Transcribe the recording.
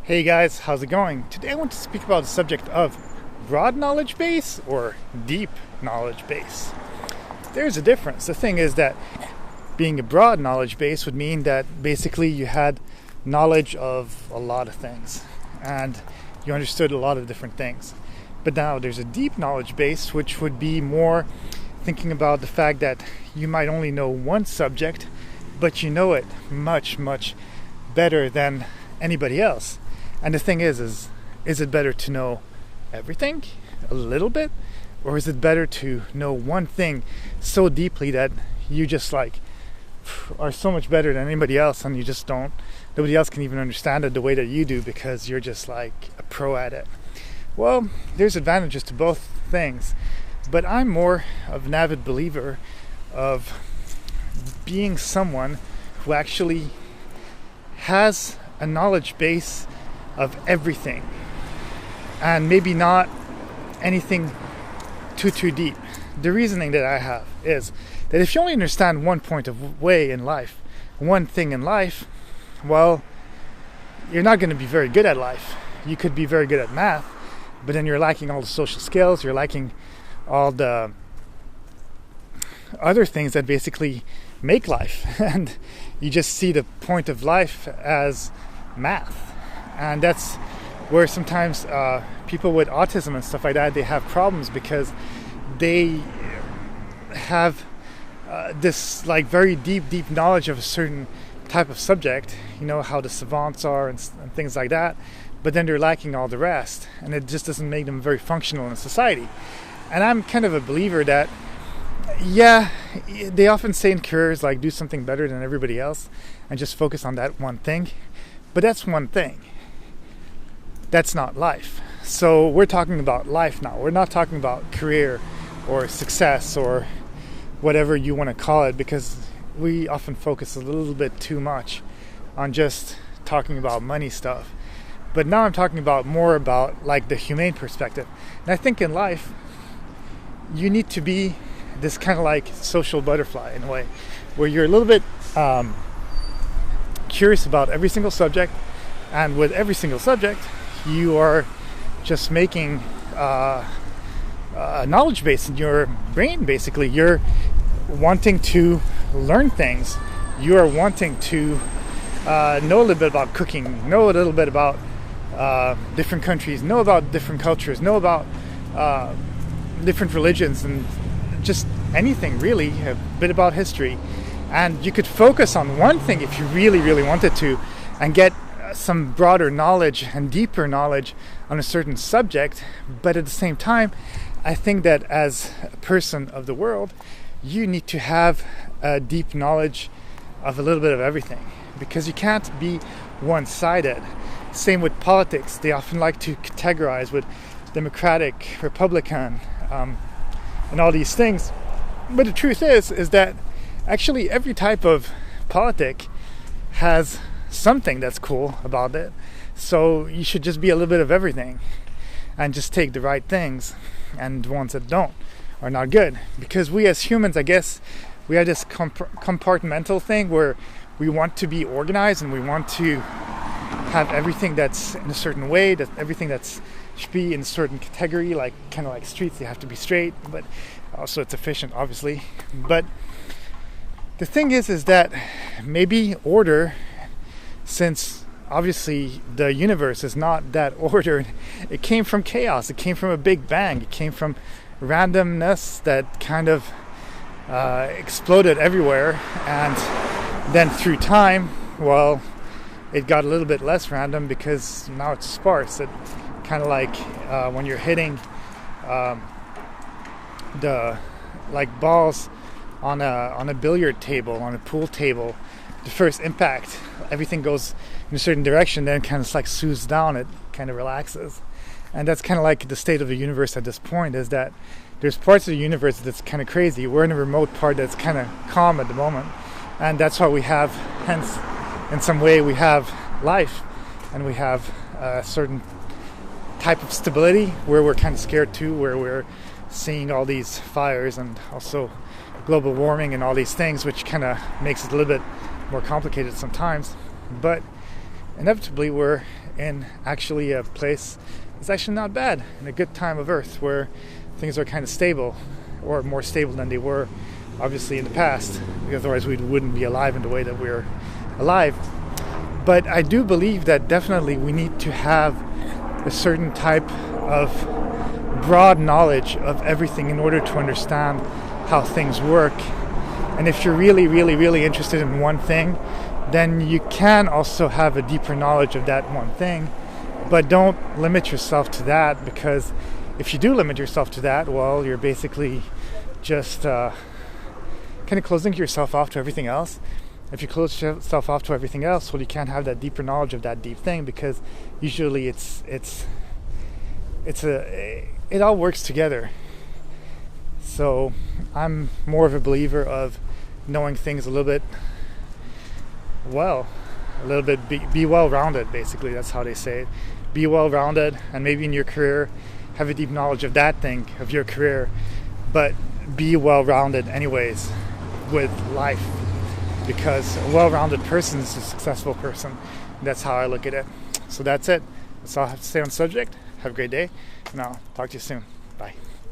Hey guys, how's it going? Today I want to speak about the subject of broad knowledge base or deep knowledge base. There's a difference. The thing is that being a broad knowledge base would mean that basically you had knowledge of a lot of things and you understood a lot of different things. But now there's a deep knowledge base, which would be more thinking about the fact that you might only know one subject, but you know it much, much better than anybody else. And the thing is it better to know everything a little bit, or is it better to know one thing so deeply that you just are so much better than anybody else, and nobody else can even understand it the way that you do because you're just like a pro at it? Well, there's advantages to both things, but I'm more of an avid believer of being someone who actually has a knowledge base of everything, and maybe not anything too deep. The reasoning that I have is that if you only understand one point of way in life, one thing in life, well, you're not going to be very good at life. You could be very good at math, but then you're lacking all the social skills, you're lacking all the other things that basically make life, and you just see the point of life as math. And that's where sometimes people with autism and stuff like that, they have problems because they have this very deep knowledge of a certain type of subject, how the savants are and things like that, but then they're lacking all the rest, and it just doesn't make them very functional in society. And I'm kind of a believer that, yeah, they often say in careers do something better than everybody else and just focus on that one thing, but that's one thing. That's not life. So we're talking about life now. We're not talking about career or success or whatever you want to call it, because we often focus a little bit too much on just talking about money stuff. But now I'm talking more about the humane perspective. And I think in life, you need to be this kind of social butterfly in a way, where you're a little bit curious about every single subject, and with every single subject, you are just making a knowledge base in your brain. Basically, you're wanting to learn things. You are wanting to know a little bit about cooking, know a little bit about different countries, know about different cultures, know about different religions, and just anything really, a bit about history. And you could focus on one thing if you really, really wanted to, and get some broader knowledge and deeper knowledge on a certain subject. But at the same time, I think that as a person of the world, you need to have a deep knowledge of a little bit of everything, because you can't be one-sided. Same with politics. They often like to categorize with Democratic, Republican, and all these things. But the truth is that actually every type of politic has something that's cool about it. So you should just be a little bit of everything and just take the right things, and the ones that don't are not good. Because we as humans, I guess, we have this compartmental thing where we want to be organized and we want to have everything that's in a certain way, that everything that's should be in a certain category, kind of like streets, they have to be straight, but also it's efficient, obviously. But the thing is that maybe order, since obviously the universe is not that ordered, it came from chaos, it came from a big bang, it came from randomness that kind of exploded everywhere, and then through time, well, it got a little bit less random because now it's sparse. It kind of when you're hitting the balls on a billiard table, on a pool table. The first impact, everything goes in a certain direction, then kind of soothes down, it kind of relaxes. And that's kind of the state of the universe at this point, is that there's parts of the universe that's kind of crazy. We're in a remote part that's kind of calm at the moment, and that's why we have, hence in some way, we have life, and we have a certain type of stability where we're kind of scared too, where we're seeing all these fires and also global warming and all these things, which kind of makes it a little bit more complicated sometimes. But inevitably we're in actually a place that's actually not bad, in a good time of Earth where things are kind of stable, or more stable than they were obviously in the past, because otherwise we wouldn't be alive in the way that we're alive. But I do believe that definitely we need to have a certain type of broad knowledge of everything in order to understand how things work. And if you're really, really, really interested in one thing, then you can also have a deeper knowledge of that one thing. But don't limit yourself to that, because if you do limit yourself to that, well, you're basically just kind of closing yourself off to everything else. If you close yourself off to everything else, well, you can't have that deeper knowledge of that deep thing, because usually it all works together. So I'm more of a believer of knowing things a little bit be well-rounded, basically. That's how they say it. Be well-rounded, and maybe in your career have a deep knowledge of that thing, of your career, but be well-rounded anyways with life, because a well-rounded person is a successful person. That's how I look at it. So that's it. That's all I have to say on the subject. Have a great day, and I'll talk to you soon. Bye.